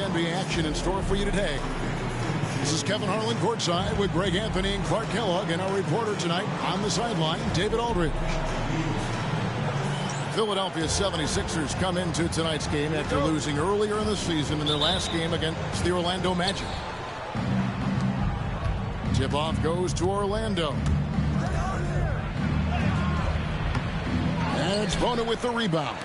NBA action in store for you today. This is Kevin Harlan courtside with Greg Anthony and Clark Kellogg, and our reporter tonight on the sideline, David Aldridge. Philadelphia 76ers come into tonight's game after losing earlier in the season in their last game against the Orlando Magic. Tip-off goes to Orlando. And it's Bona with the rebound.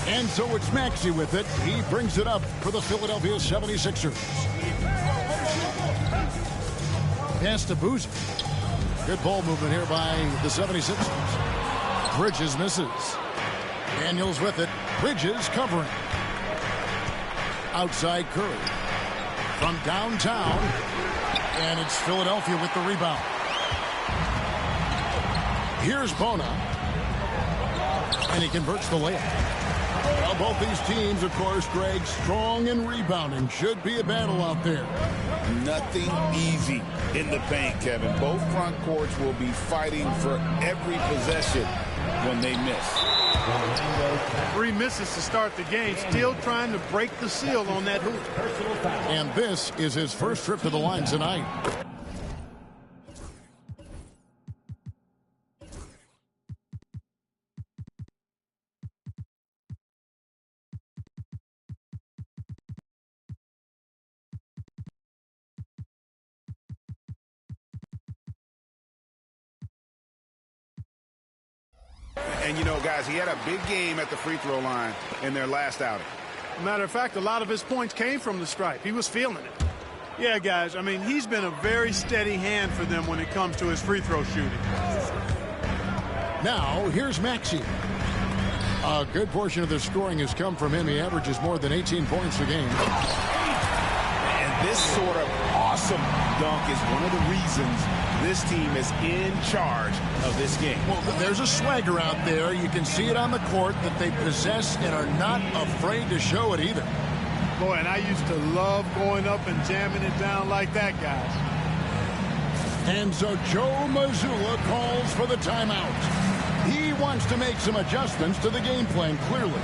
And so it's Maxey with it. He brings it up for the Philadelphia 76ers. Pass to Boozer. Good ball movement here by the 76ers. Bridges misses. Daniels with it. Bridges covering. Outside Curry. From downtown. And it's Philadelphia with the rebound. Here's Bona. And he converts the layup. Well, both these teams, of course, Greg, strong in rebounding. Should be a battle out there. Nothing easy in the paint, Kevin. Both front courts will be fighting for every possession when they miss. 3 misses to start the game, still trying to break the seal on that hoop. And this is his first trip to the line tonight. And, you know, guys, he had a big game at the free throw line in their last outing. Matter of fact, a lot of his points came from the stripe. He was feeling it. Yeah, guys, I mean, he's been a very steady hand for them when it comes to his free throw shooting. Now, here's Maxey. A good portion of their scoring has come from him. He averages more than 18 points a game. And this sort of awesome dunk is one of the reasons this team is in charge of this game. Well, there's a swagger out there. You can see it on the court that they possess and are not afraid to show it either. Boy, and I used to love going up and jamming it down like that, guys. And so Joe Mazzulla calls for the timeout. He wants to make some adjustments to the game plan, clearly.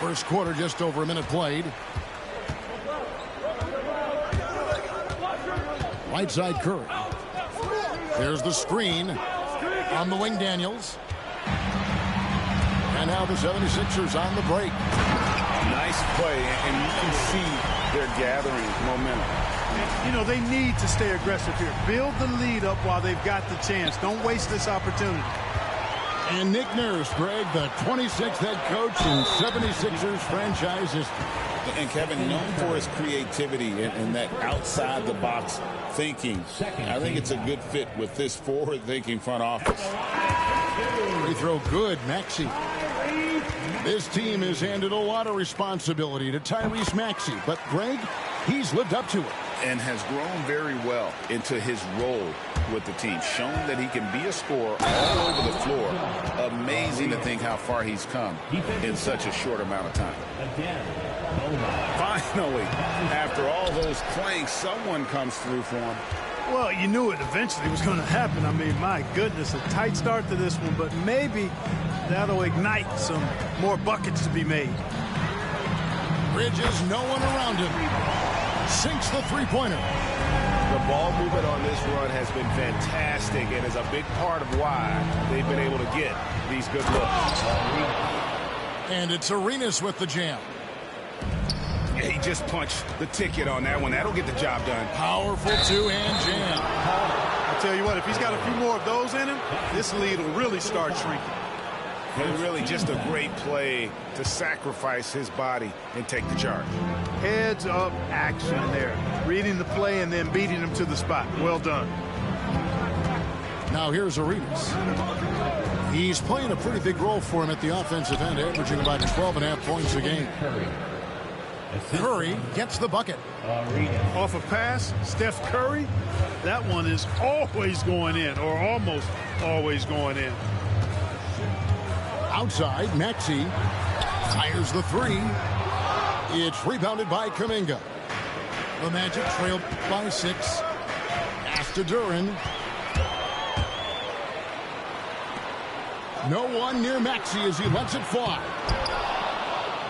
First quarter, just over a minute played. Right side Curry. There's the screen on the wing, Daniels. And now the 76ers on the break. Nice play, and you can see they're gathering momentum. You know, they need to stay aggressive here. Build the lead up while they've got the chance. Don't waste this opportunity. And Nick Nurse, Greg, the 26th head coach in 76ers franchise history. And Kevin, known for his creativity and that outside-the-box thinking. I think it's a good fit with this forward-thinking front office. Free throw good, Maxey. This team has handed a lot of responsibility to Tyrese Maxey, but Greg, he's lived up to it. And has grown very well into his role with the team. Shown that he can be a scorer all over the floor. Amazing to think how far he's come in such a short amount of time. Finally, after all those clanks, someone comes through for him. Well, you knew it eventually was going to happen. I mean, my goodness, a tight start to this one, but maybe that'll ignite some more buckets to be made. Bridges, no one around him. Sinks the three-pointer. The ball movement on this run has been fantastic and is a big part of why they've been able to get these good looks. And it's Arenas with the jam. He just punched the ticket on that one. That'll get the job done. Powerful two-hand jam. I'll tell you what, if he's got a few more of those in him, this lead will really start shrinking. And really just a great play to sacrifice his body and take the charge. Heads up action there. Reading the play and then beating him to the spot. Well done. Now here's Arenas. He's playing a pretty big role for him at the offensive end, averaging about 12.5 points a game. Curry gets the bucket. Off a pass, Steph Curry, that one is always going in, or almost always going in. Outside, Maxey fires the three. It's rebounded by Kuminga. The Magic trailed by 6. Pass to Duren. No one near Maxey as he lets it fly.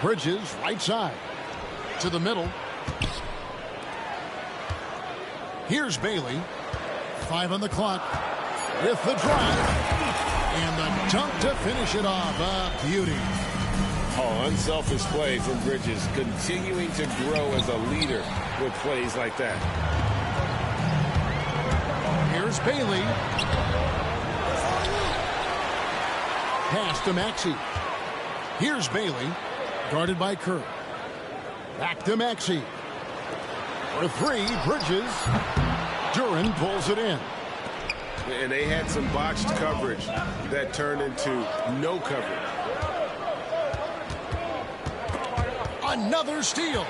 Bridges, right side. To the middle. Here's Bailey. 5 on the clock. With the drive. And the dunk to finish it off. A beauty. Oh, unselfish play from Bridges. Continuing to grow as a leader with plays like that. Here's Bailey. Pass to Maxey. Here's Bailey. Guarded by Curry. Back to Maxey. For 3, Bridges. Duren pulls it in. And they had some botched coverage that turned into no coverage. Another steal.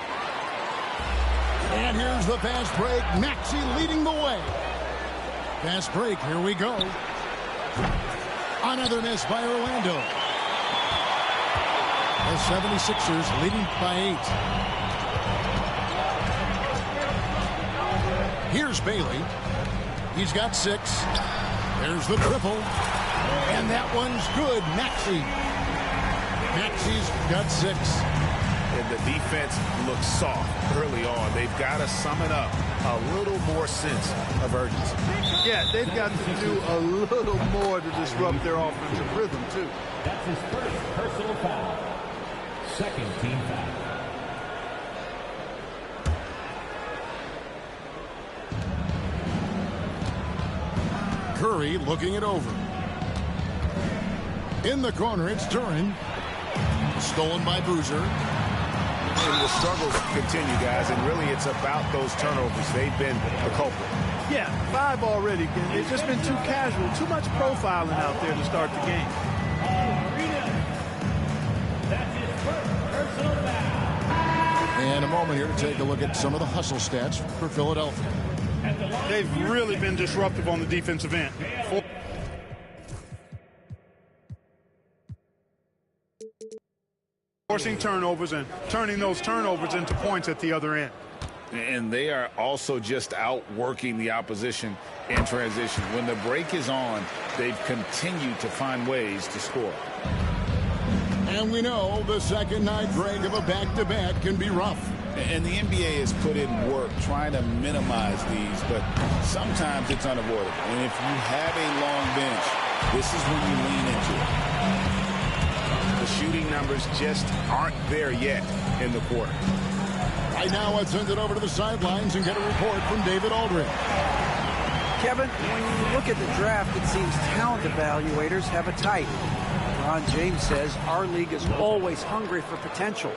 And here's the fast break. Maxey leading the way. Fast break. Here we go. Another miss by Orlando. The 76ers leading by 8. Here's Bailey. He's got 6. There's the triple. And that one's good. Maxey. Maxey's got 6. And the defense looks soft early on. They've got to sum it up. A little more sense of urgency. Yeah, they've got to do a little more to disrupt their offensive rhythm, too. That's his first personal foul. Second team foul. Curry looking it over. In the corner, it's Duren. Stolen by Boozer. And the struggles continue, guys, and really it's about those turnovers. They've been the culprit. Yeah, 5 already. It's just been too casual, too much profiling out there to start the game. That's his first personal foul. And a moment here to take a look at some of the hustle stats for Philadelphia. They've really been disruptive on the defensive end. Forcing turnovers and turning those turnovers into points at the other end. And they are also just outworking the opposition in transition. When the break is on, they've continued to find ways to score. And we know the second night break of a back-to-back can be rough. And the NBA has put in work trying to minimize these, but sometimes it's unavoidable. And if you have a long bench, this is when you lean into it. The shooting numbers just aren't there yet in the quarter. Right now, let's send it over to the sidelines and get a report from David Aldridge. Kevin, when you look at the draft, it seems talent evaluators have a type. Ron James says our league is always hungry for potential.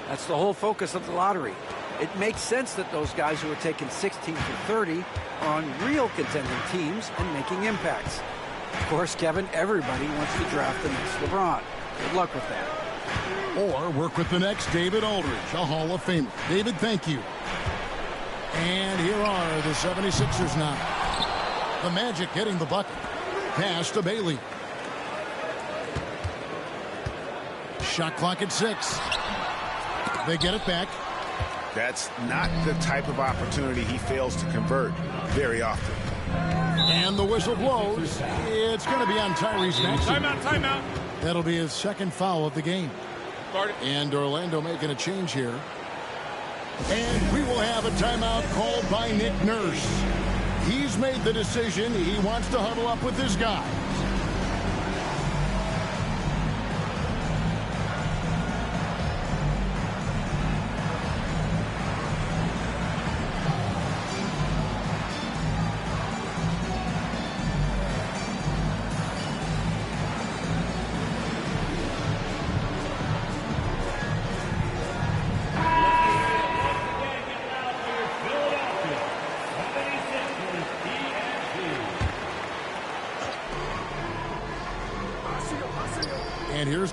That's the whole focus of the lottery. It makes sense that those guys who are taken 16 through 30 are on real contending teams and making impacts. Of course, Kevin, everybody wants to draft the next LeBron. Good luck with that. Or work with the next David Aldridge, a Hall of Famer. David, thank you. And here are the 76ers now. The Magic getting the bucket. Pass to Bailey. Shot clock at 6. They get it back. That's not the type of opportunity he fails to convert very often. And the whistle blows. It's going to be on Tyrese Maxey. Timeout. That'll be his second foul of the game. And Orlando making a change here. And we will have a timeout called by Nick Nurse. He's made the decision. He wants to huddle up with his guys.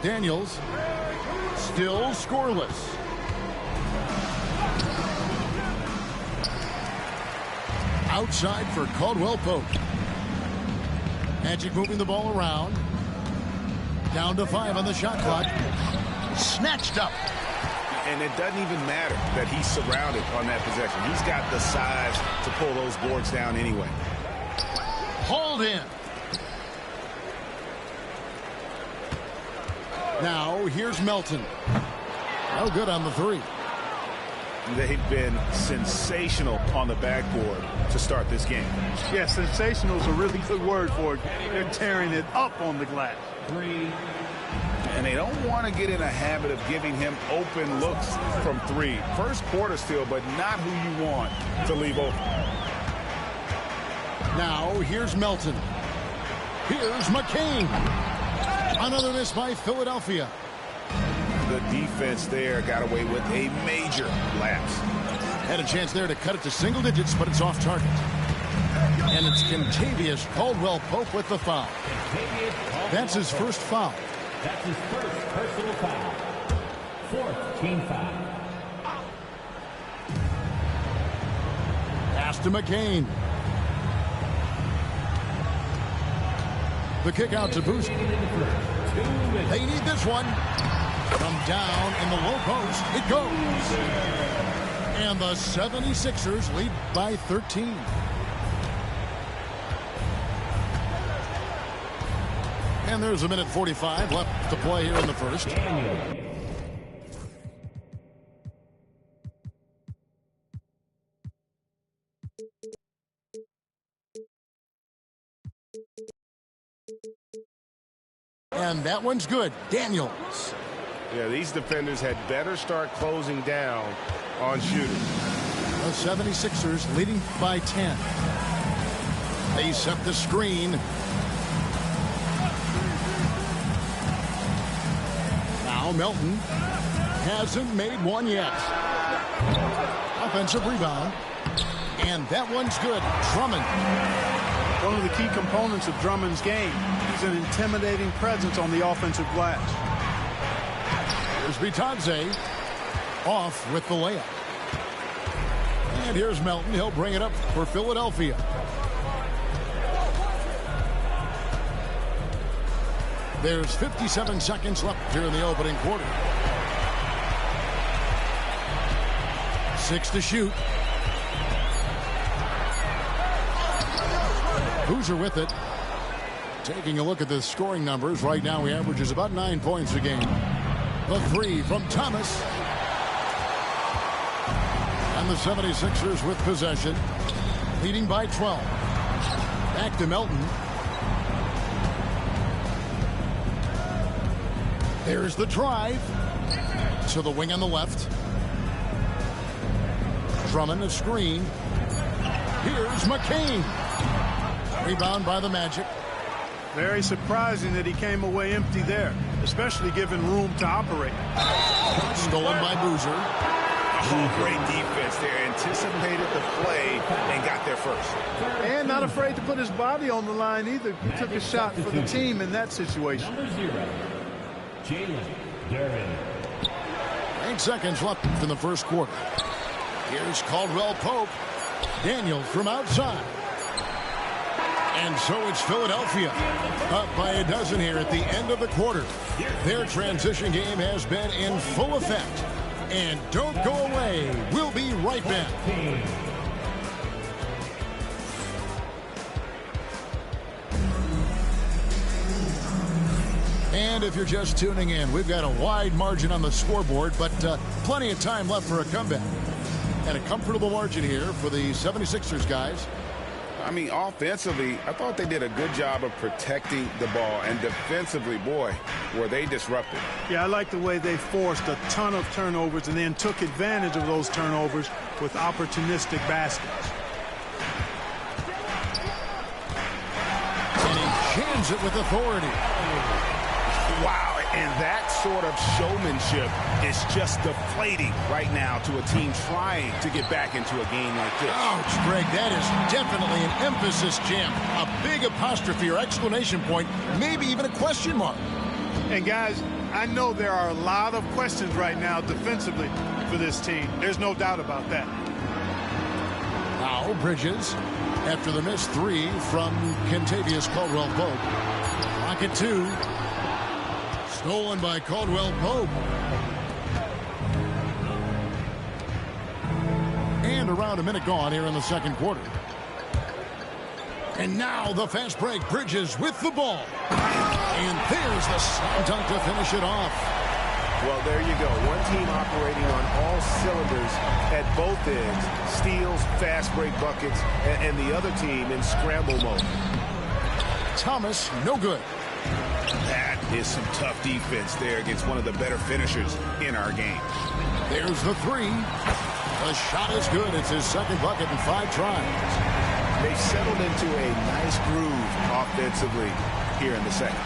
Daniels. Still scoreless. Outside for Caldwell Pope. Magic moving the ball around. Down to 5 on the shot clock. Snatched up. And it doesn't even matter that he's surrounded on that possession. He's got the size to pull those boards down anyway. Hauled in. Now here's Melton. No good on the 3. They've been sensational on the backboard to start this game. Yeah, sensational is a really good word for it. They're tearing it up on the glass. 3. And they don't want to get in a habit of giving him open looks from 3. First quarter still, but not who you want to leave open. Now here's Melton. Here's McCain. Another miss by Philadelphia. The defense there got away with a major lapse. Had a chance there to cut it to single digits, but it's off target. And it's Kentavious Caldwell-Pope with the foul. That's his first foul. That's his first personal foul. 4th team foul. Pass to McCain. The kick out to Boozer. They need this one. From down in the low post, it goes. And the 76ers lead by 13. And there's a minute 45 left to play here in the first. And that one's good. Daniels. Yeah, these defenders had better start closing down on shooting. The 76ers leading by 10. They set the screen. Now Melton hasn't made one yet. Offensive rebound. And that one's good. Drummond. One of the key components of Drummond's game. He's an intimidating presence on the offensive glass. Here's Bitadze off with the layup. And here's Melton. He'll bring it up for Philadelphia. There's 57 seconds left here in the opening quarter. 6 to shoot. Boozer with it. Taking a look at the scoring numbers. Right now he averages about 9 points a game. The 3 from Thomas. And the 76ers with possession. Leading by 12. Back to Melton. There's the drive. To the wing on the left. Drummond a screen. Here's McCain. Rebound by the Magic. Very surprising that he came away empty there, especially given room to operate. Stolen by Boozer. Oh, great defense there. Anticipated the play and got there first. And not afraid to put his body on the line either. He took a shot for the team in that situation. Number 0, Jalen Duren. 8 seconds left in the first quarter. Here's Caldwell Pope. Daniels from outside. And so it's Philadelphia up by a dozen here at the end of the quarter. Their transition game has been in full effect. And don't go away. We'll be right back. And if you're just tuning in, we've got a wide margin on the scoreboard, but plenty of time left for a comeback. And a comfortable margin here for the 76ers guys. I mean, offensively, I thought they did a good job of protecting the ball. And defensively, boy, were they disruptive. Yeah, I like the way they forced a ton of turnovers and then took advantage of those turnovers with opportunistic baskets. And he jams it with authority. Wow, and that sort of showmanship is just deflating right now to a team trying to get back into a game like this. Ouch, Greg, that is definitely an emphasis jam. A big apostrophe or exclamation point, maybe even a question mark. And guys, I know there are a lot of questions right now defensively for this team. There's no doubt about that. Now Bridges, after the missed three from Kentavious Caldwell-Pope. Clock at 2. Stolen by Caldwell-Pope. And around a minute gone here in the second quarter. And now the fast break. Bridges with the ball. And there's the slam dunk to finish it off. Well, there you go. One team operating on all cylinders at both ends. Steals, fast break buckets, and the other team in scramble mode. Thomas, no good. That is some tough defense there against one of the better finishers in our game. There's the three. The shot is good. It's his second bucket in 5 tries. They've settled into a nice groove offensively here in the second.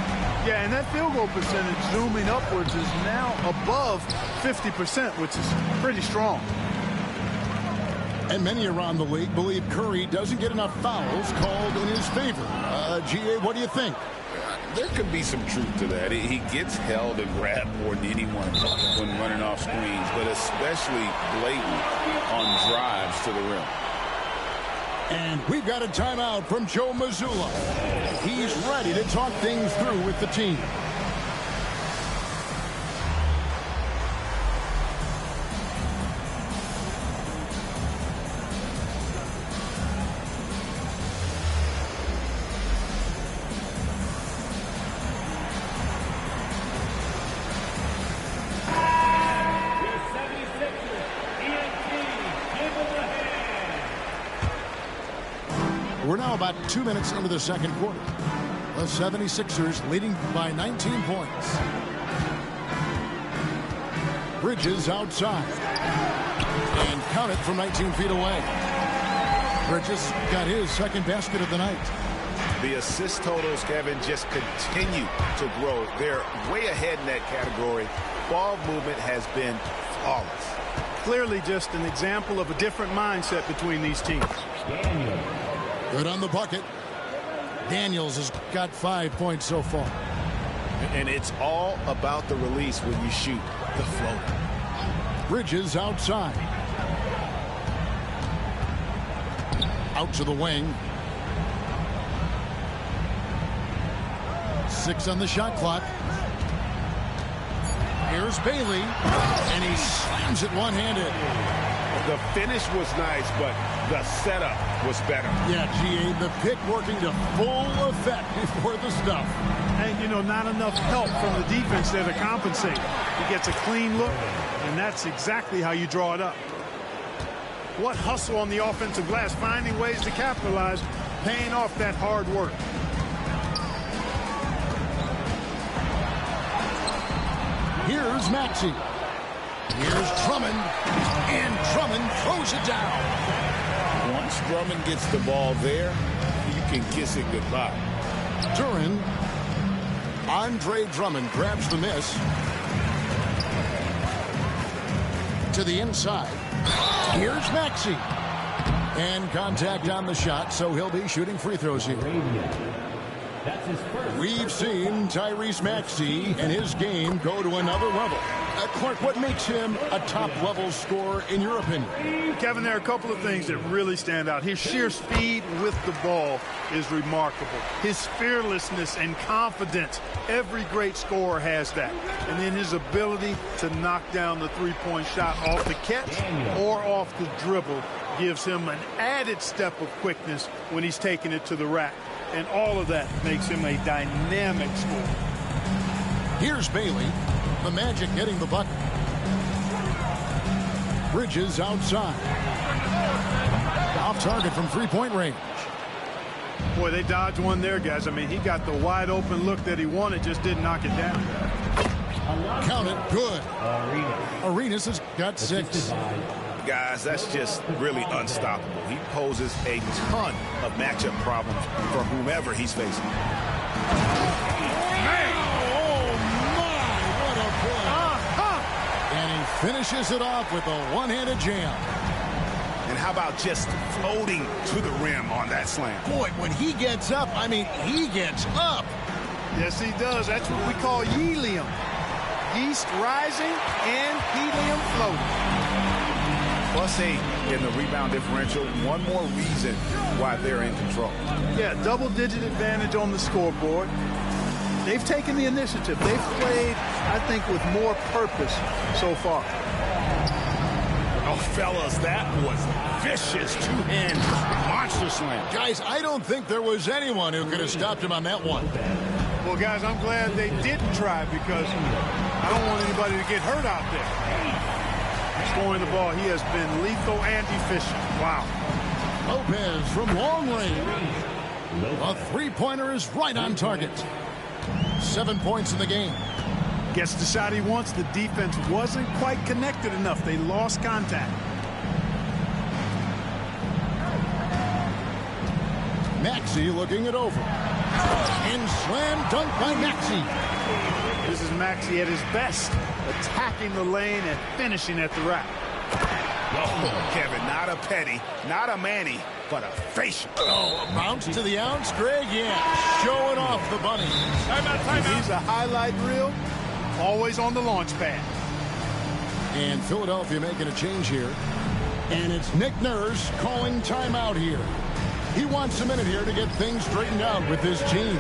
Yeah, and that field goal percentage zooming upwards is now above 50%, which is pretty strong. And many around the league believe Curry doesn't get enough fouls called in his favor. G.A., what do you think? There could be some truth to that. He gets held and grabbed more than anyone when running off screens, but especially blatant on drives to the rim. And we've got a timeout from Joe Mazzulla. He's ready to talk things through with the team. We're now about 2 minutes into the second quarter. The 76ers leading by 19 points. Bridges outside. And count it from 19 feet away. Bridges got his second basket of the night. The assist totals, Kevin, just continue to grow. They're way ahead in that category. Ball movement has been flawless. Clearly just an example of a different mindset between these teams. Good on the bucket. Daniels has got 5 points so far. And it's all about the release when you shoot the floater. Bridges outside. Out to the wing. 6 on the shot clock. Here's Bailey. And he slams it one-handed. The finish was nice, but the setup was better. Yeah, G.A., the pick working to full effect before the stuff. And, you know, not enough help from the defense there to compensate. He gets a clean look, and that's exactly how you draw it up. What hustle on the offensive glass, finding ways to capitalize, paying off that hard work. Here's Maxey. Here's Drummond, and Drummond throws it down. Once Drummond gets the ball there, you can kiss it goodbye. Duran, Andre Drummond grabs the miss. To the inside. Here's Maxey. And contact on the shot, so he'll be shooting free throws here. We've seen Tyrese Maxey and his game go to another level. Clark, what makes him a top-level scorer in your opinion? Kevin, there are a couple of things that really stand out. His sheer speed with the ball is remarkable. His fearlessness and confidence, every great scorer has that. And then his ability to knock down the three-point shot off the catch or off the dribble gives him an added step of quickness when he's taking it to the rack. And all of that makes him a dynamic scorer. Here's Bailey. The Magic getting the bucket. Bridges outside. Off target from three-point range. Boy, they dodged one there, guys. I mean, he got the wide open look that he wanted, just didn't knock it down. Count it, good. Arenas has got 6. Guys, that's just really unstoppable. He poses a ton of matchup problems for whomever he's facing. And he finishes it off with a one-handed jam. And how about just floating to the rim on that slam? Boy, when he gets up, I mean, he gets up. Yes, he does. That's what we call helium. yeast rising and helium floating. +8 in the rebound differential. One more reason why they're in control. Yeah, double-digit advantage on the scoreboard. They've taken the initiative. They've played, I think, with more purpose so far. Oh, fellas, that was vicious. Two-hand monster slam. Guys, I don't think there was anyone who could have stopped him on that one. Well, guys, I'm glad they didn't try because I don't want anybody to get hurt out there. Scoring the ball, he has been lethal and efficient. Wow. Lopez from long range. A three-pointer is right on target. 7 points in the game. Gets the shot he wants. The defense wasn't quite connected enough. They lost contact. Maxey looking it over. And slam dunk by Maxey. This is Maxey at his best, attacking the lane and finishing at the rack. Oh, Kevin, not a Petty, not a Manny, but a facial. Oh, a bounce to the ounce, Greg. Yeah, showing off the bunny. Timeout. He's a highlight reel, always on the launch pad. And Philadelphia making a change here. And it's Nick Nurse calling timeout here. He wants a minute here to get things straightened out with his team.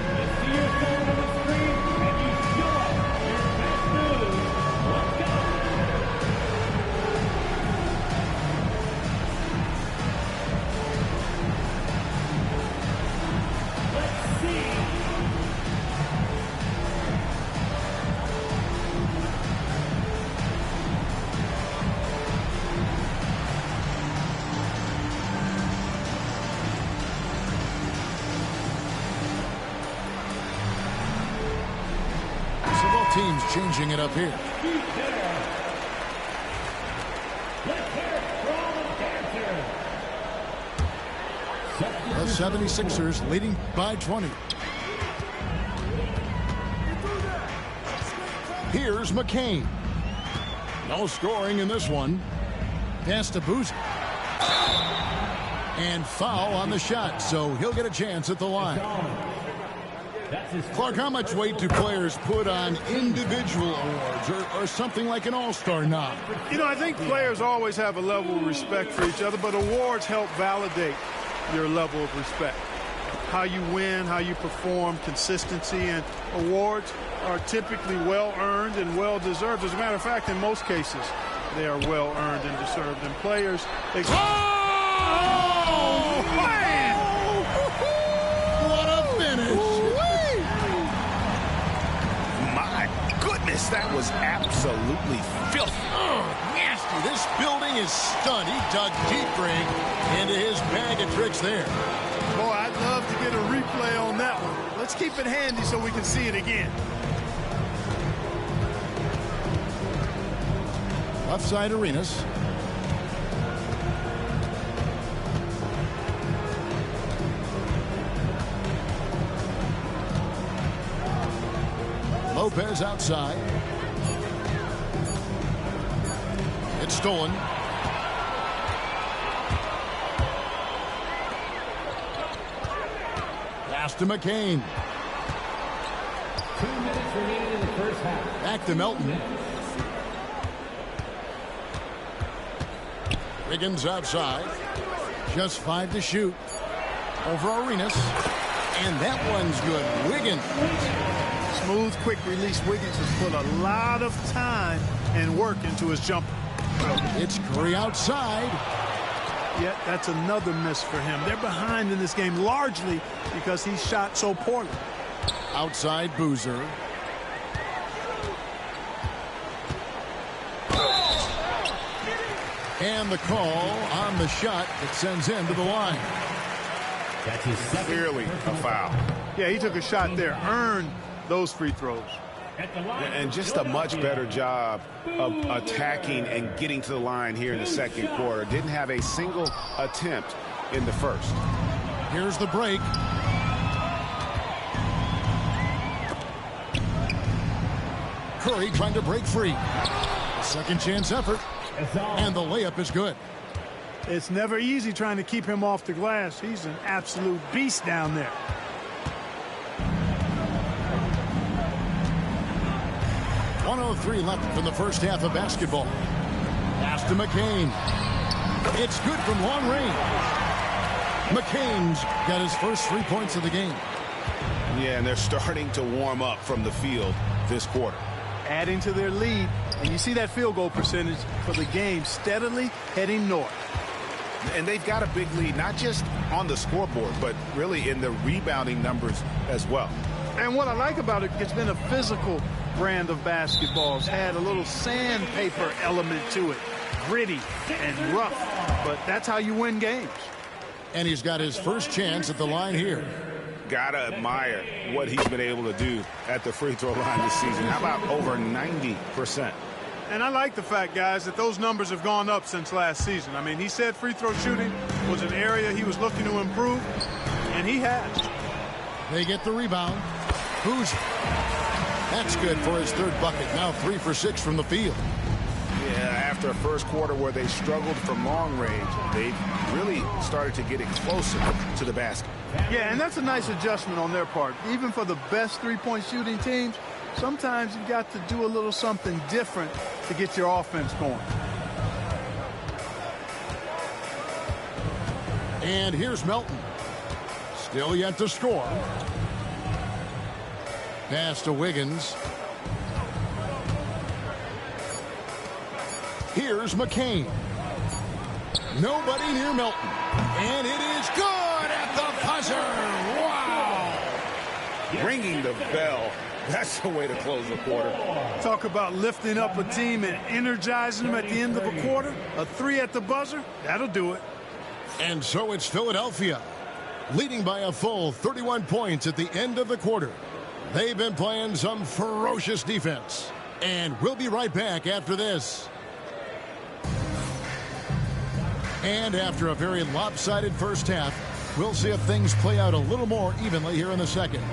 Teams changing it up here. The 76ers leading by 20. Here's McCain. No scoring in this one. Pass to Boozer. And foul on the shot, so he'll get a chance at the line. Clark, how much weight do players put on individual awards or something like an all-star nod? You know, I think players always have a level of respect for each other, but awards help validate your level of respect. How you win, how you perform, consistency, and awards are typically well-earned and well-deserved. As a matter of fact, in most cases, they are well-earned and deserved. And players... That was absolutely filthy. Nasty. This building is stunned. He dug deep, Greg, into his bag of tricks there. Boy, I'd love to get a replay on that one. Let's keep it handy so we can see it again. Left side Arenas. Lopez outside. It's stolen. Pass to McCain. 2 minutes remaining in the first half. Back to Melton. Wiggins outside. Just 5 to shoot. Over Arenas. And that one's good. Wiggins. Smooth, quick release. Wiggins has put a lot of time and work into his jumper. It's Curry outside. Yet that's another miss for him. They're behind in this game largely because he shot so poorly. Outside Boozer. And the call on the shot that sends him to the line. That's his second. Clearly a foul. Yeah, he took a shot there, earned those free throws. And just a much better job of attacking and getting to the line here in the second quarter. Didn't have a single attempt in the first. Here's the break. Curry trying to break free. Second chance effort. And the layup is good. It's never easy trying to keep him off the glass. He's an absolute beast down there. 1:03 left in the first half of basketball. Pass to McCain. It's good from long range. McCain's got his first 3 points of the game. Yeah, and they're starting to warm up from the field this quarter. Adding to their lead, and you see that field goal percentage for the game steadily heading north. And they've got a big lead, not just on the scoreboard, but really in the rebounding numbers as well. And what I like about it, it's been a physical brand of basketball. It's had a little sandpaper element to it, gritty and rough, but that's how you win games. And he's got his first chance at the line here. Gotta admire what he's been able to do at the free throw line this season. How about over 90%? And I like the fact, guys, that those numbers have gone up since last season. I mean, he said free throw shooting was an area he was looking to improve, and he has. They get the rebound. Boozer. That's good for his third bucket. Now 3 for 6 from the field. Yeah, after a first quarter where they struggled from long range, they really started to get it closer to the basket. Yeah, and that's a nice adjustment on their part. Even for the best three-point shooting teams, sometimes you've got to do a little something different to get your offense going. And here's Melton. Still yet to score. Pass to Wiggins. Here's McCain. Nobody near Melton. And it is good at the buzzer. Wow. Ringing the bell. That's the way to close the quarter. Talk about lifting up a team and energizing them at the end of a quarter. A 3 at the buzzer, that'll do it. And so it's Philadelphia, leading by a full 31 points at the end of the quarter. They've been playing some ferocious defense. And we'll be right back after this. And after a very lopsided first half, we'll see if things play out a little more evenly here in the second.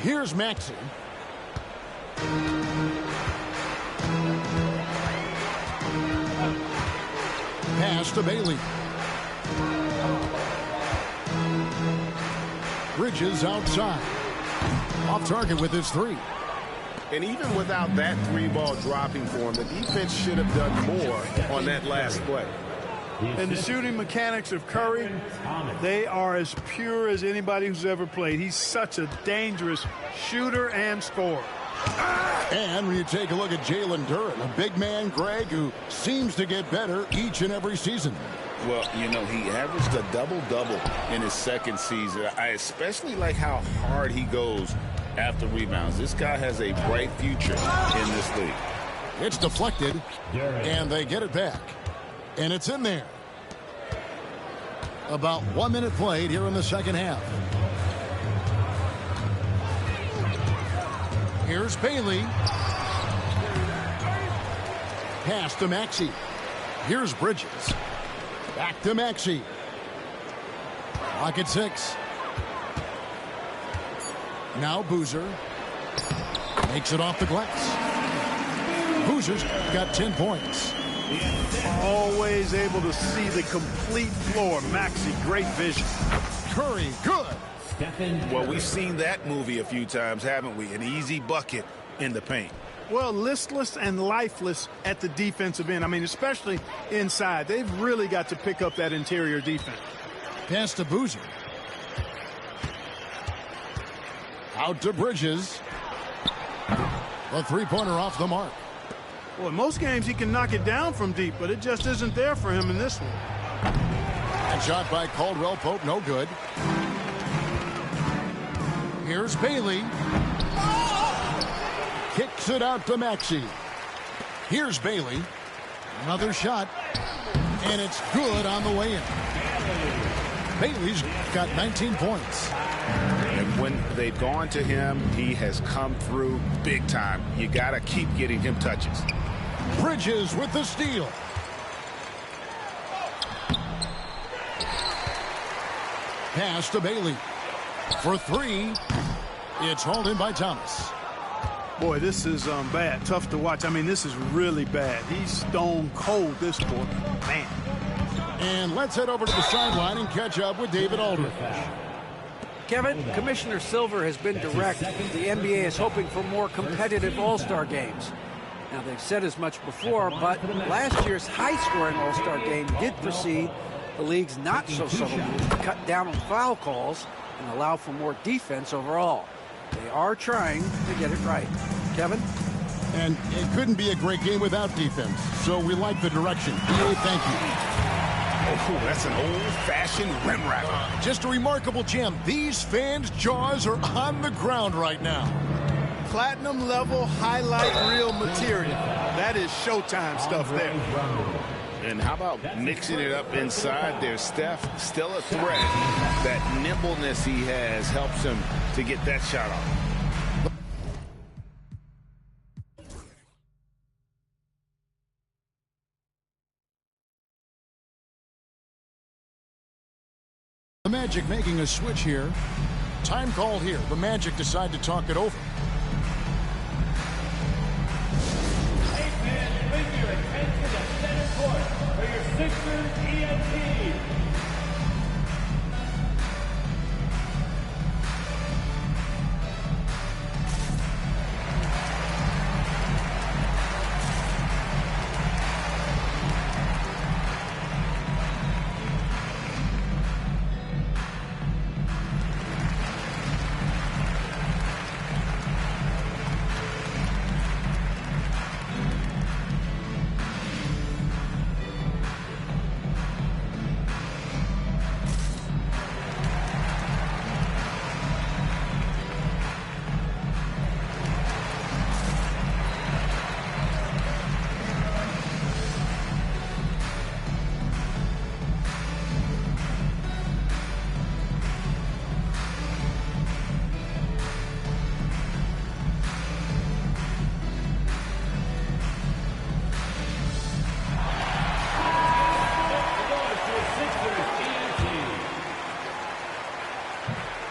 Here's Maxey. Pass to Bailey. Bridges outside. Off target with his 3. And even without that 3-ball dropping for him, the defense should have done more on that last play. And the shooting mechanics of Curry, they are as pure as anybody who's ever played. He's such a dangerous shooter and scorer. And when you take a look at Jalen Duren, a big man, Greg, who seems to get better each and every season. Well, you know, he averaged a double-double in his second season. I especially like how hard he goes after rebounds. This guy has a bright future in this league. It's deflected, and they get it back. And it's in there. About 1 minute played here in the second half. Here's Bailey. Pass to Maxey. Here's Bridges. Back to Maxey. Clock at 6. Now Boozer. Makes it off the glass. Boozer's got 10 points. Always able to see the complete floor. Maxey, great vision. Curry, good. Well, we've seen that movie a few times, haven't we? An easy bucket in the paint. Well, listless and lifeless at the defensive end. I mean, especially inside. They've really got to pick up that interior defense. Pass to Boozer. Out to Bridges. A three-pointer off the mark. Well, in most games he can knock it down from deep, but it just isn't there for him in this one. And shot by Caldwell Pope, no good. Here's Bailey. Kicks it out to Maxey. Here's Bailey. Another shot. And it's good on the way in. Bailey's got 19 points. And when they've gone to him, he has come through big time. You got to keep getting him touches. Bridges with the steal. Pass to Bailey. For 3. It's hauled in by Thomas. Boy, this is bad. Tough to watch. I mean, this is really bad. He's stone cold this quarter. Man. And let's head over to the sideline and catch up with David Aldridge. Kevin, Commissioner Silver has been direct. The NBA is hoping for more competitive All-Star games. Now, they've said as much before, but last year's high-scoring All-Star game did precede the league's not-so-subtle move to cut down on foul calls and allow for more defense overall. They are trying to get it right. Kevin? And it couldn't be a great game without defense, so we like the direction. BA, thank you. Oh, that's an old-fashioned rim racker. Just a remarkable gem. These fans' jaws are on the ground right now. Platinum level highlight reel material. That is Showtime stuff there. And how about mixing it up inside there? Steph, still a threat. That nimbleness he has helps him to get that shot off. The Magic making a switch here. Time called here. The Magic decide to talk it over. Hey fans, bring your attention to center court for your Sixers ENT.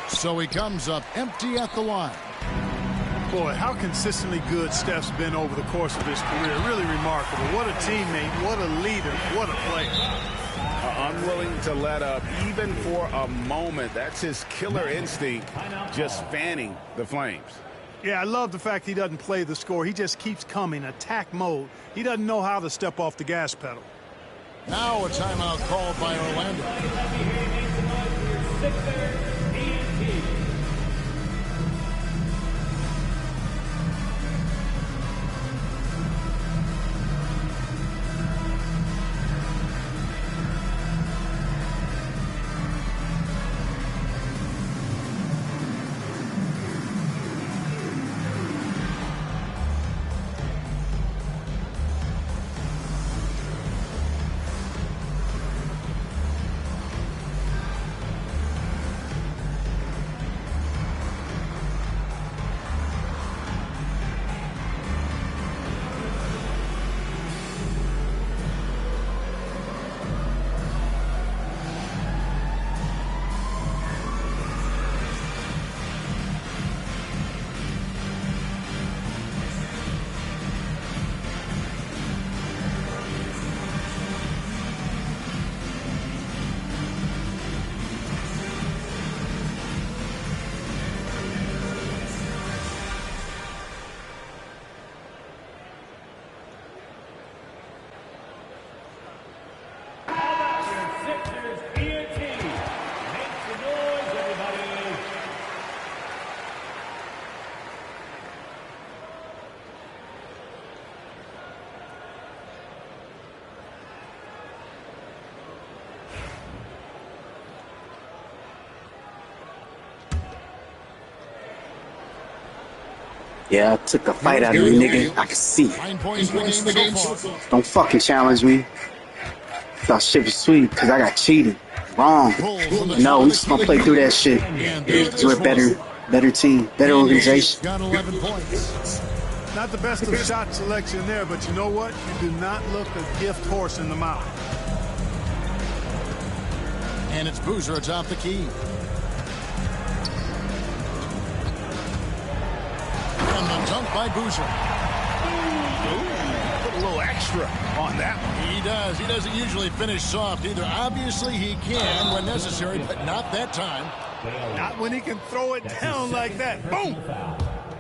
So he comes up empty at the line. Boy, how consistently good Steph's been over the course of his career. Really remarkable. What a teammate, what a leader, what a player. Unwilling to let up even for a moment. That's his killer instinct, just fanning the flames. Yeah, I love the fact he doesn't play the score. He just keeps coming, attack mode. He doesn't know how to step off the gas pedal. Now a timeout called by Orlando. Yeah, I took a fight out of you, nigga. I can see it. 9 points in the game so far. Don't fucking challenge me. Thought shit was sweet because I got cheated. Wrong. No, we just gonna play through that shit. We're better team, better organization. Got 11 points. Not the best of shot selection there, but you know what? You do not look a gift horse in the mouth. And it's Boozer atop the key. And the dunk by Boozer. put a little extra on that one. He does. He doesn't usually finish soft either. Obviously, he can when necessary, but not that time. Not when he can throw it down like that. Boom!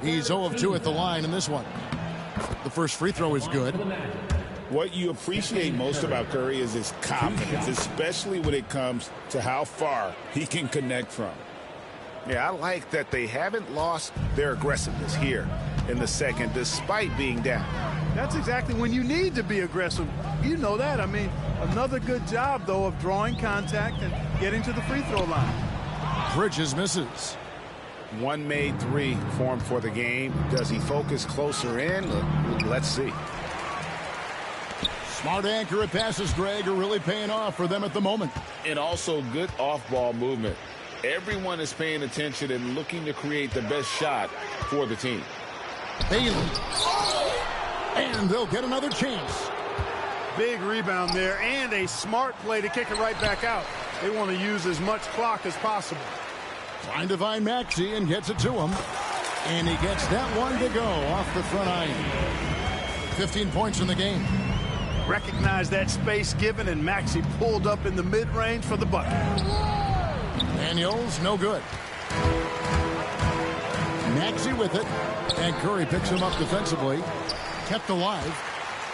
He's 0 of 2 at the line in this one. The first free throw is good. What you appreciate most about Curry is his confidence, especially when it comes to how far he can connect from. Yeah, I like that they haven't lost their aggressiveness here in the second, despite being down. That's exactly when you need to be aggressive. You know that. I mean, another good job, though, of drawing contact and getting to the free throw line. Bridges misses. One made three for him for the game. Does he focus closer in? Let's see. Smart accurate passes, Greg, are really paying off for them at the moment. And also good off-ball movement. Everyone is paying attention and looking to create the best shot for the team. Bailey. And they'll get another chance. Big rebound there and a smart play to kick it right back out. They want to use as much clock as possible. Trying to find Maxey and gets it to him. And he gets that one to go off the front iron. 15 points in the game. Recognize that space given, and Maxey pulled up in the mid-range for the bucket. Daniels, no good. Maxey with it. And Curry picks him up defensively. Kept alive.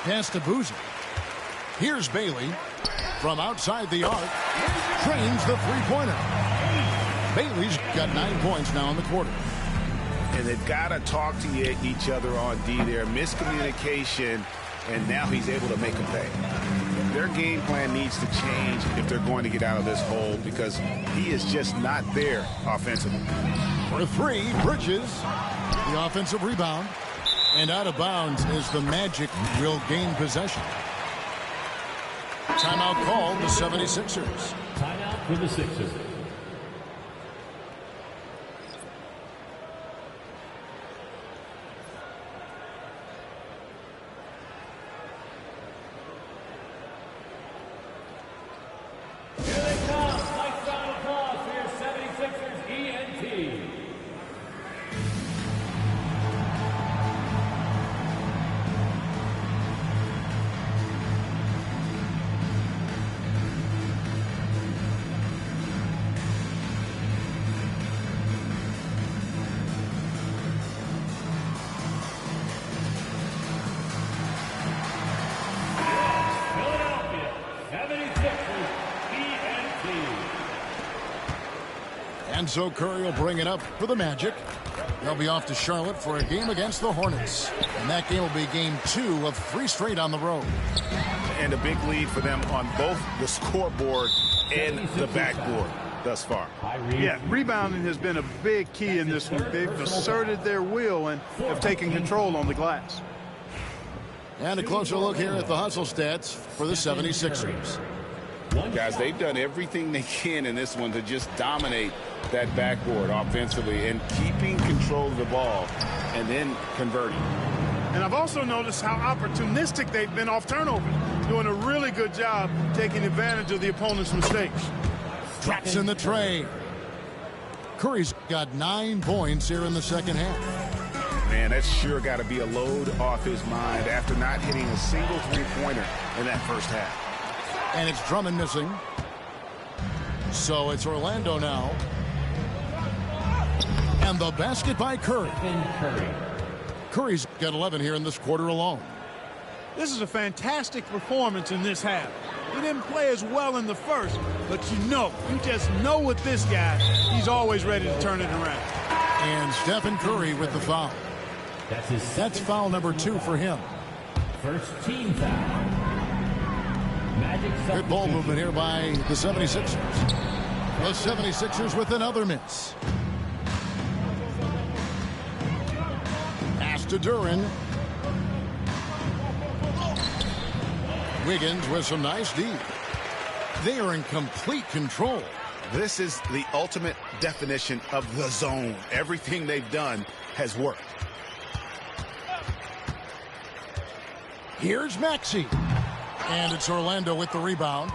Pass to Boozer. Here's Bailey. From outside the arc. Trains the three-pointer. Bailey's got 9 points now in the quarter. And they've got to talk to each other on D there. Miscommunication, and now he's able to make them pay. Their game plan needs to change if they're going to get out of this hole, because he is just not there offensively. For three, Bridges. The offensive rebound. And out of bounds is the Magic will gain possession. Timeout called the 76ers. Timeout for the Sixers. And so Curry will bring it up for the Magic. They'll be off to Charlotte for a game against the Hornets. And that game will be game 2 of 3 straight on the road. And a big lead for them on both the scoreboard and the backboard thus far. Yeah, rebounding has been a big key in this one. They've asserted their will and have taken control on the glass. And a closer look here at the hustle stats for the 76ers. Guys, they've done everything they can in this one to just dominate that backboard offensively and keeping control of the ball and then converting. And I've also noticed how opportunistic they've been off turnovers, doing a really good job taking advantage of the opponent's mistakes. Drops in the tray. Curry's got 9 points here in the second half. Man, that's sure got to be a load off his mind after not hitting a single three-pointer in that first half. And it's Drummond missing. So it's Orlando now. And the basket by Curry. Curry's got 11 here in this quarter alone. This is a fantastic performance in this half. He didn't play as well in the first, but you just know with this guy, he's always ready to turn it around. And Stephen Curry with the foul. That's foul number 2 for him. First team foul. Good ball movement here by the 76ers. The 76ers with another miss. Pass to Duren. Wiggins with some nice D. They are in complete control. This is the ultimate definition of the zone. Everything they've done has worked. Here's Maxey. And it's Orlando with the rebound.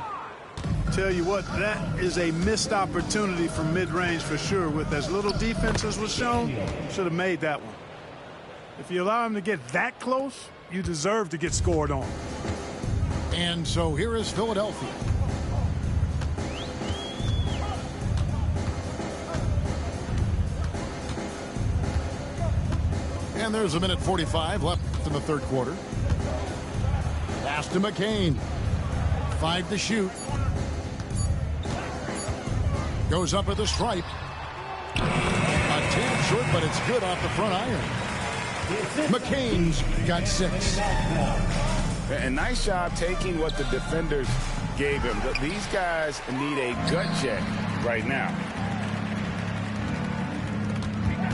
Tell you what, that is a missed opportunity from mid-range for sure. With as little defense as was shown, should have made that one. If you allow him to get that close, you deserve to get scored on. And so here is Philadelphia. And there's 1:45 left in the third quarter. Pass to McCain. 5 to shoot. Goes up at the stripe. A tad short, but it's good off the front iron. McCain's got 6. And nice job taking what the defenders gave him. These guys need a gut check right now.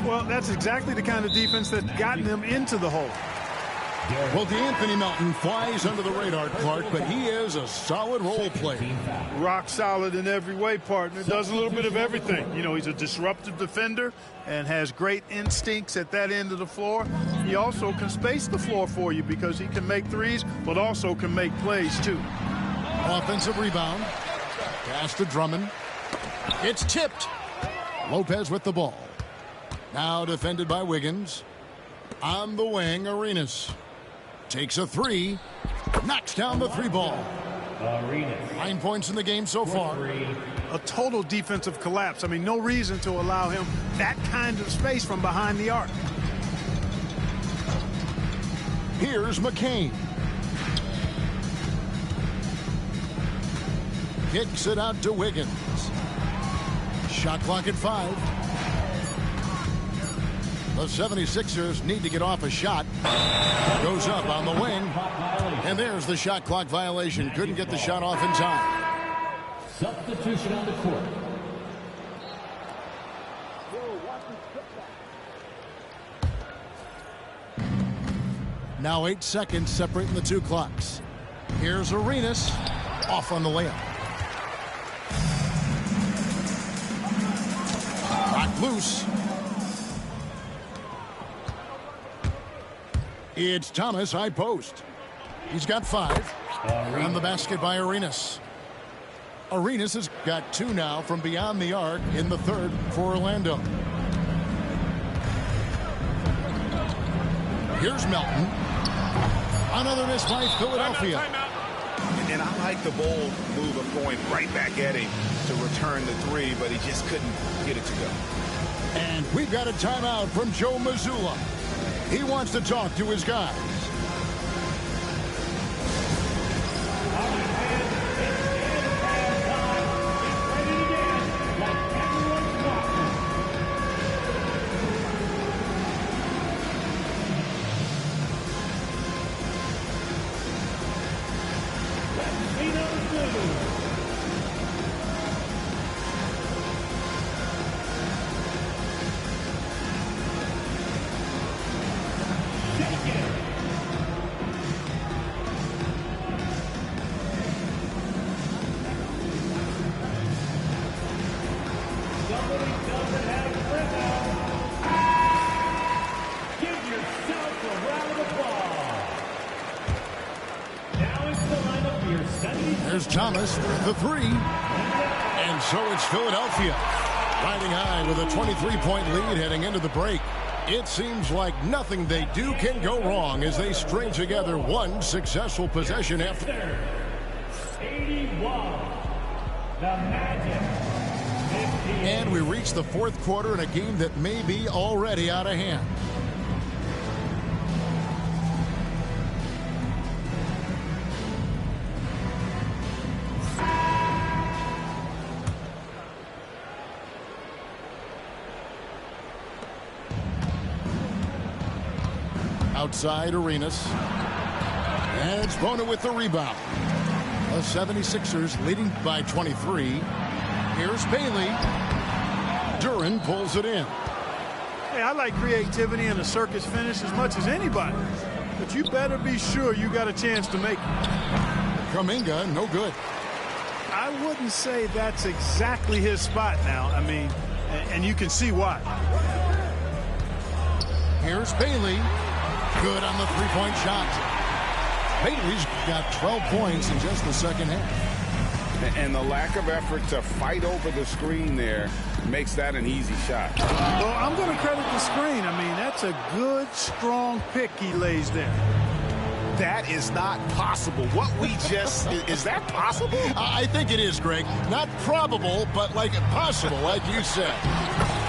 Well, that's exactly the kind of defense that's gotten them into the hole. Well, DeAnthony Melton flies under the radar, Clark, but he is a solid role player. Rock solid in every way, partner. Does a little bit of everything. You know, he's a disruptive defender and has great instincts at that end of the floor. He also can space the floor for you because he can make threes, but also can make plays, too. Offensive rebound. Pass to Drummond. It's tipped. Lopez with the ball. Now defended by Wiggins. On the wing, Arenas. Takes a 3. Knocks down the 3 ball. 9 points in the game so far. A total defensive collapse. I mean, no reason to allow him that kind of space from behind the arc. Here's McCain. Kicks it out to Wiggins. Shot clock at 5. The 76ers need to get off a shot. Goes up on the wing. And there's the shot clock violation. Couldn't get the shot off in time. Substitution on the court. Now 8 seconds separating the 2 clocks. Here's Arenas. Off on the layup. Knocked loose. It's Thomas, high post. He's got 5. On the basket by Arenas. Arenas has got 2 now from beyond the arc in the third for Orlando. Here's Melton. Another miss by Philadelphia. And I like the bold move of going right back at him to return the 3, but he just couldn't get it to go. And we've got a timeout from Joe Mazzulla. He wants to talk to his guys. There's Thomas with the 3. And so it's Philadelphia riding high with a 23-point lead heading into the break. It seems like nothing they do can go wrong as they string together one successful possession after. 81. The Magic. 58. And we reach the fourth quarter in a game that may be already out of hand. Outside Arenas. And it's Bona with the rebound. The 76ers leading by 23. Here's Bailey. Duren pulls it in. Hey, I like creativity and a circus finish as much as anybody. But you better be sure you got a chance to make it. Kuminga, no good. I wouldn't say that's exactly his spot now. I mean, and you can see why. Here's Bailey. Good on the three-point shot. Bailey's got 12 points in just the second half. And the lack of effort to fight over the screen there makes that an easy shot. Well, I'm going to credit the screen. I mean, that's a good, strong pick he lays there. That is not possible. What we just, is that possible? I think it is, Greg. Not probable, but like possible, like you said.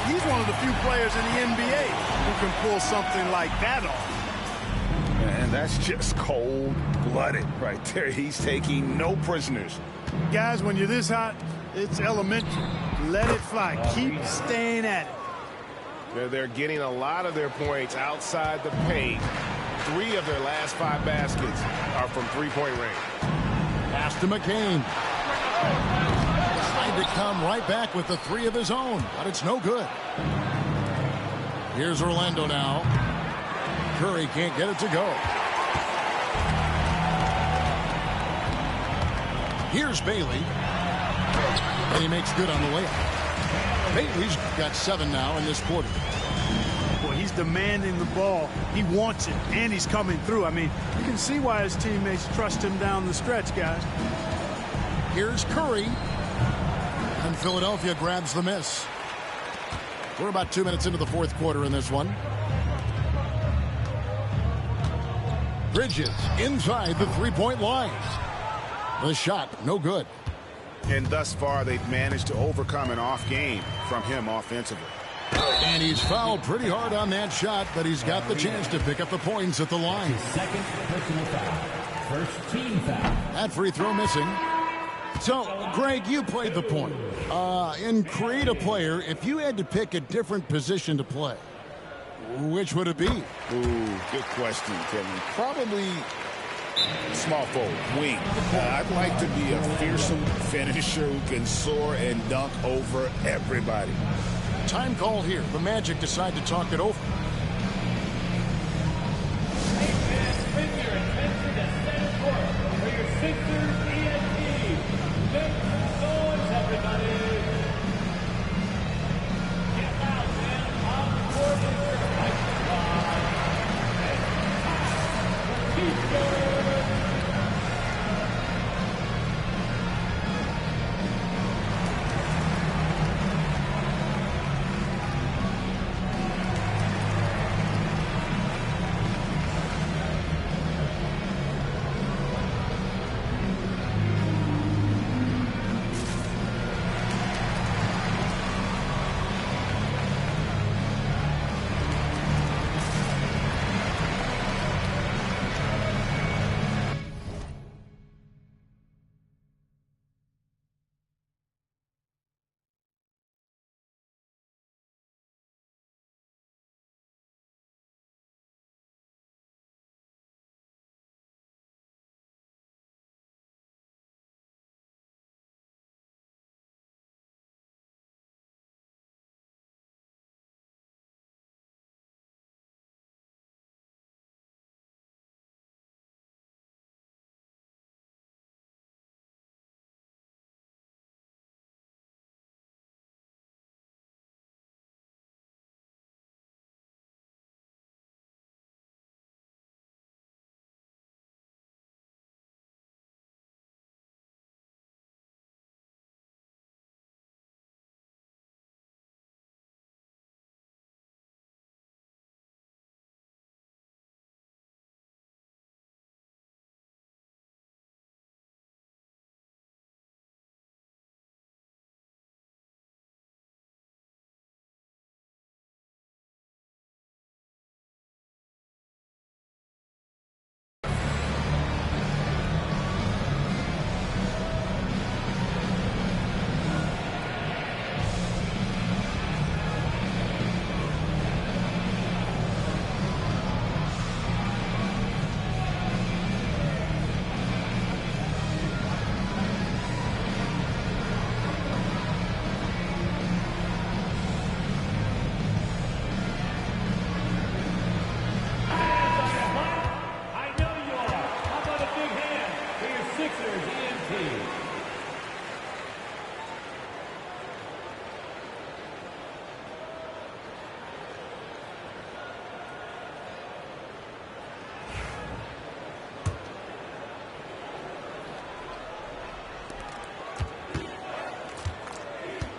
He's one of the few players in the NBA who can pull something like that off. And that's just cold-blooded right there. He's taking no prisoners. Guys, when you're this hot, it's elementary. Let it fly. Keep staying at it. They're getting a lot of their points outside the paint. 3 of their last 5 baskets are from three-point range. Pass to McCain. Trying to come right back with the 3 of his own, but it's no good. Here's Orlando now. Curry can't get it to go. Here's Bailey. And he makes good on the layup. Bailey's got 7 now in this quarter. Boy, he's demanding the ball. He wants it, and he's coming through. I mean, you can see why his teammates trust him down the stretch, guys. Here's Curry. And Philadelphia grabs the miss. We're about 2 minutes into the fourth quarter in this one. Bridges inside the three-point line. The shot, no good. And thus far, they've managed to overcome an off game from him offensively. And he's fouled pretty hard on that shot, but he's got the chance to pick up the points at the line. Second personal foul. First team foul. That free throw missing. So, Greg, you played the point. In Create a Player, if you had to pick a different position to play, which would it be? Ooh, good question, Kevin. Probably small forward, wing. I'd like to be a fearsome finisher who can soar and dunk over everybody. Time call here. The Magic decide to talk it over. Hey, fans, bring your attention to center court for your Sixers ENT. Make some noise, everybody. Get loud, man. On the court is your right side. Keep going.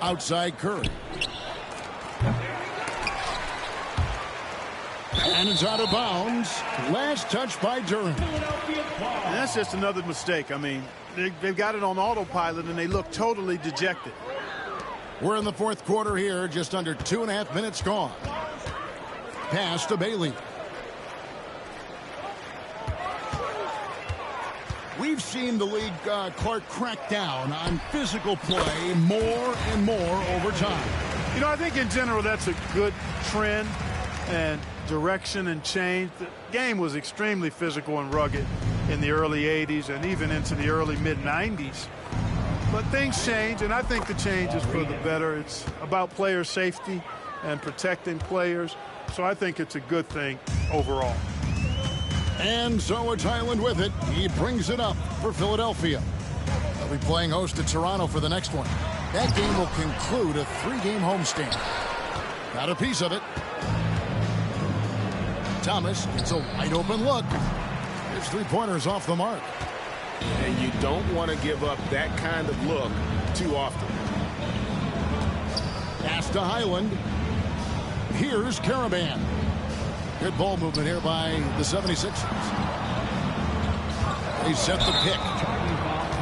Outside Curry. And it's out of bounds. Last touch by Duren. And that's just another mistake. I mean, they've got it on autopilot, and they look totally dejected. We're in the fourth quarter here. Just under 2.5 minutes gone. Pass to Bailey. We've seen the league, Clark, crack down on physical play more and more over time. You know, I think in general that's a good trend and direction and change. The game was extremely physical and rugged in the early 80s and even into the early mid-90s. But things change, and I think the change is for the better. It's about player safety and protecting players. So I think it's a good thing overall. And so it's Hyland with it. He brings it up for Philadelphia. They'll be playing host to Toronto for the next one. That game will conclude a 3-game homestand. Got a piece of it. Thomas gets a wide open look. His 3-pointers off the mark. And you don't want to give up that kind of look too often. Pass to Hyland. Here's Karaban. Good ball movement here by the 76ers. He set the pick.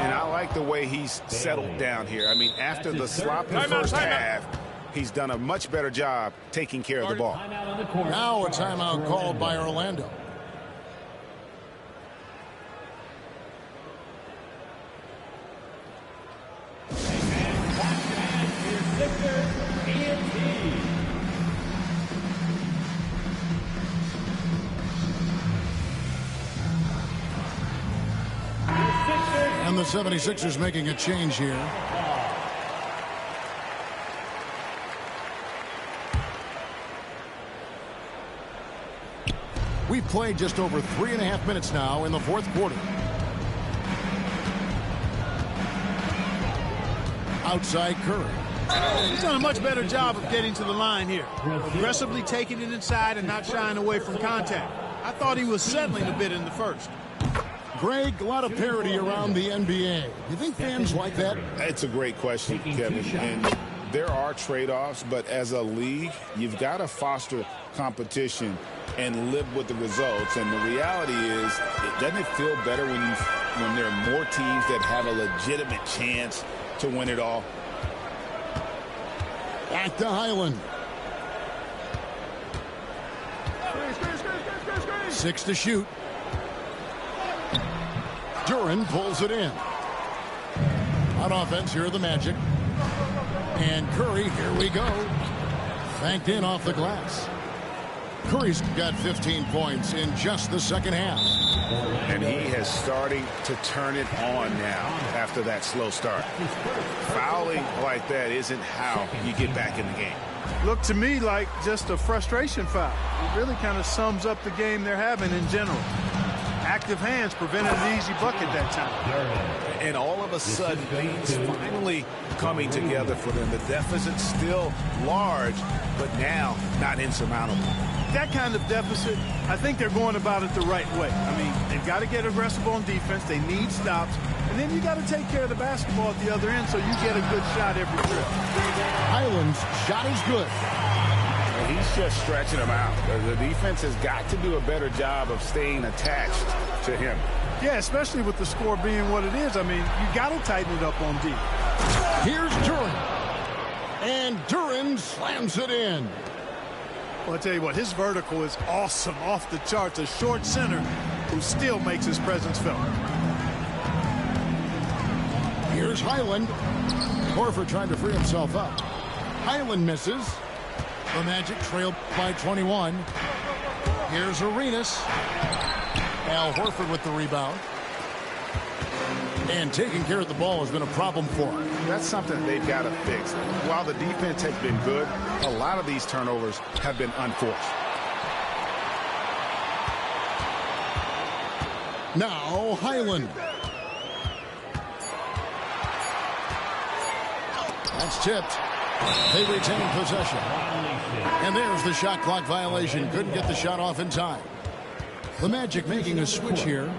And I like the way he's settled down here. I mean, after the sloppy first half, he's done a much better job taking care of the ball. Now a timeout called by Orlando. And the 76ers making a change here. We've played just over 3.5 minutes now in the fourth quarter. Outside Curry. He's done a much better job of getting to the line here. Aggressively taking it inside and not shying away from contact. I thought he was settling a bit in the first. Greg, a lot of parity around the NBA. You think fans like that? It's a great question, Kevin. And there are trade-offs, but as a league, you've got to foster competition and live with the results. And the reality is, doesn't it feel better when there are more teams that have a legitimate chance to win it all? Back to Hyland. 6 to shoot. Duren pulls it in. On offense, here are the Magic. And Curry, here we go. Banked in off the glass. Curry's got 15 points in just the second half. And he has starting to turn it on now after that slow start. Fouling like that isn't how you get back in the game. Looked to me like just a frustration foul. It really kind of sums up the game they're having in general. Active hands prevented an easy bucket that time. And all of a sudden, things finally coming together for them. The deficit's still large, but now not insurmountable. That kind of deficit, I think they're going about it the right way. I mean, they've got to get aggressive on defense. They need stops. And then you got to take care of the basketball at the other end so you get a good shot every trip. Hyland's shot is good. He's just stretching him out. The defense has got to do a better job of staying attached to him. Yeah, especially with the score being what it is. I mean, you got to tighten it up on D. Here's Duren. And Duren slams it in. Well, I'll tell you what, his vertical is awesome, off the charts. A short center who still makes his presence felt. Here's Hyland. Horford trying to free himself up. Hyland misses. The Magic trail by 21. Here's Arenas. Al Horford with the rebound. And taking care of the ball has been a problem for him. That's something they've got to fix. While the defense has been good, a lot of these turnovers have been unforced. Now Hyland. That's tipped. They retain possession. And there's the shot clock violation. Couldn't get the shot off in time. The Magic making a switch here.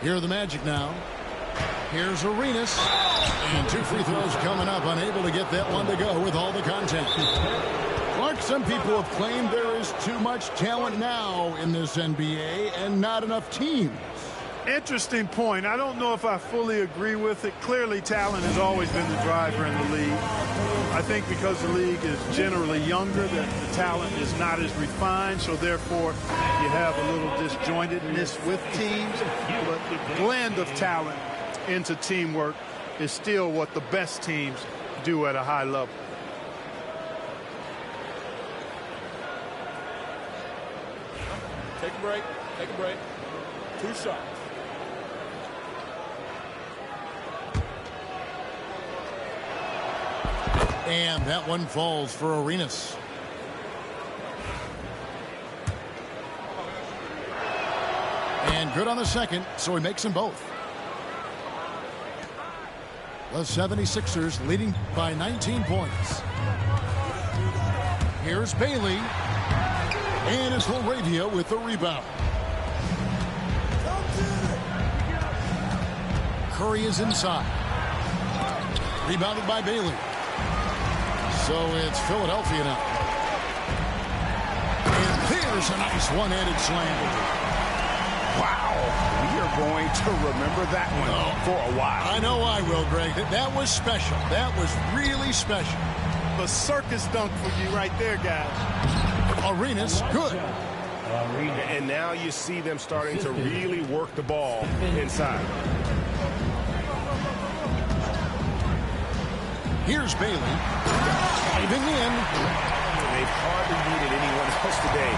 Here are the Magic now. Here's Arenas. And 2 free throws coming up. Unable to get that one to go with all the contact. Clark, some people have claimed there is too much talent now in this NBA and not enough teams. Interesting point. I don't know if I fully agree with it. Clearly, talent has always been the driver in the league. I think because the league is generally younger, that the talent is not as refined, so therefore you have a little disjointedness with teams. But the blend of talent into teamwork is still what the best teams do at a high level. Take a break. Take a break. 2 shots. And that one falls for Arenas. And good on the second, so he makes them both. The 76ers leading by 19 points. Here's Bailey. And it's LaRavia with the rebound. Curry is inside. Rebounded by Bailey. So it's Philadelphia now. And there's a nice one-handed slam. Wow. We are going to remember that one for a while. I know I will, Greg. That was special. That was really special. A circus dunk for you right there, guys. Arenas, good. And now you see them starting to really work the ball inside. Here's Bailey. Diving in. They've hardly needed anyone else today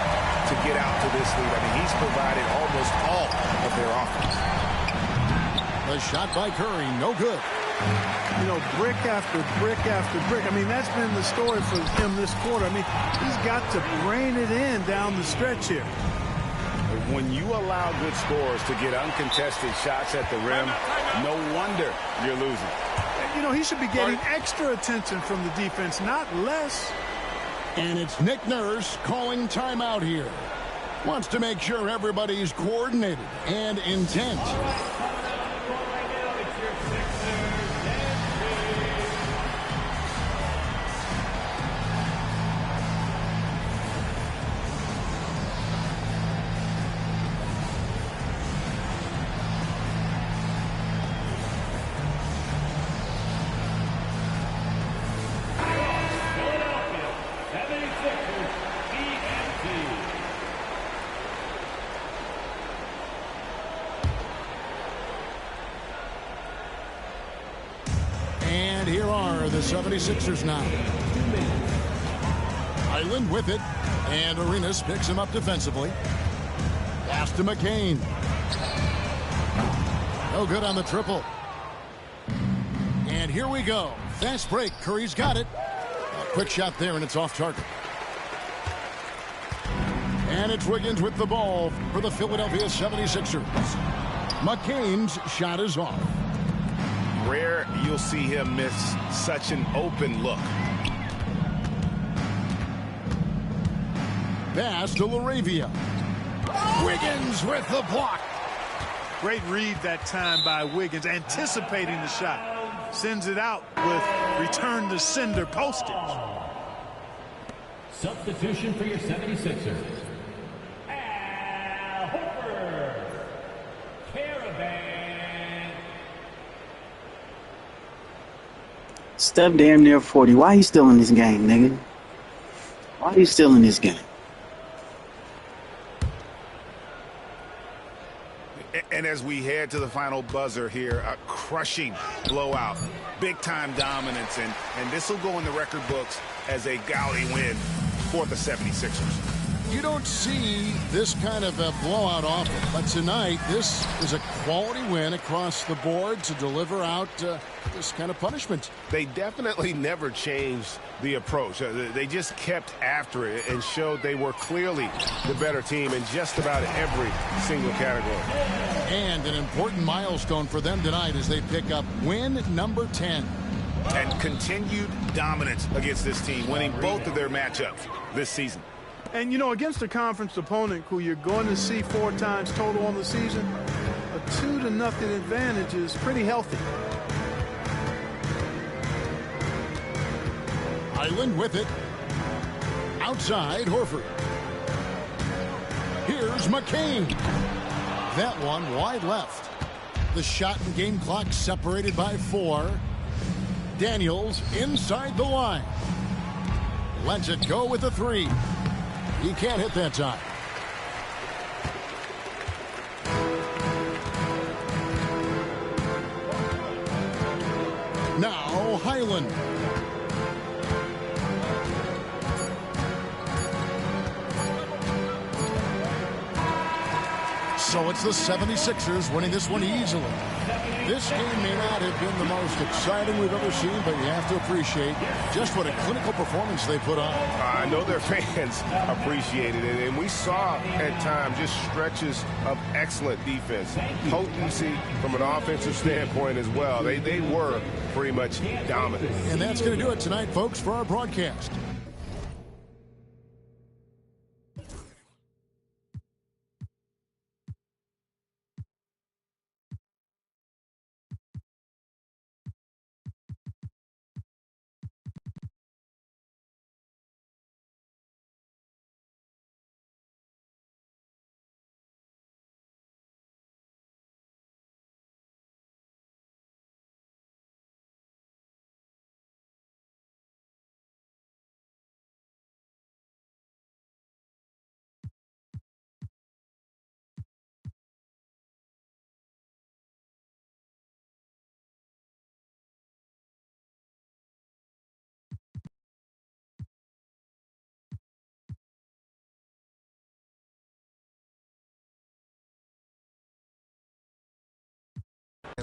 to get out to this lead. I mean, he's provided almost all of their offense. The shot by Curry, no good. You know, brick after brick after brick. I mean, that's been the story for him this quarter. I mean, he's got to rein it in down the stretch here. When you allow good scorers to get uncontested shots at the rim, no wonder you're losing. You know, he should be getting extra attention from the defense, not less. And it's Nick Nurse calling timeout here. Wants to make sure everybody's coordinated and intent. And here are the 76ers now. Island with it. And Arenas picks him up defensively. Pass to McCain. No good on the triple. And here we go. Fast break. Curry's got it. A quick shot there, and it's off target. And it's Wiggins with the ball for the Philadelphia 76ers. McCain's shot is off. Rare you'll see him miss such an open look. Pass to LaRavia. Wiggins with the block. Great read that time by Wiggins, anticipating the shot. Sends it out with return to sender postage. Substitution for your 76ers. Al Horford. Caravan. Steph damn near 40. Why he still in this game, nigga? Why he still in this game? And as we head to the final buzzer here, a crushing blowout, big-time dominance, and this will go in the record books as a gaudy win for the 76ers. You don't see this kind of a blowout often, but tonight this is a quality win across the board to deliver out this kind of punishment. They definitely never changed the approach. They just kept after it and showed they were clearly the better team in just about every single category. And an important milestone for them tonight as they pick up win number 10. And continued dominance against this team, winning both of their matchups this season. And, you know, against a conference opponent who you're going to see 4 times total on the season, A 2-0 advantage is pretty healthy. Highland with it. Outside, Horford. Here's McCain. That one wide left. The shot and game clock separated by 4. Daniels inside the line. Lets it go with a 3. He can't hit that time. Now Highland. So it's the 76ers winning this one easily. This game may not have been the most exciting we've ever seen, but you have to appreciate just what a clinical performance they put on. I know their fans appreciated it, and we saw at times just stretches of excellent defense. Potency from an offensive standpoint as well. They were pretty much dominant. And that's going to do it tonight, folks, for our broadcast.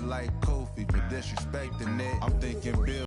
Like Kofi for disrespecting it. I'm thinking Bill.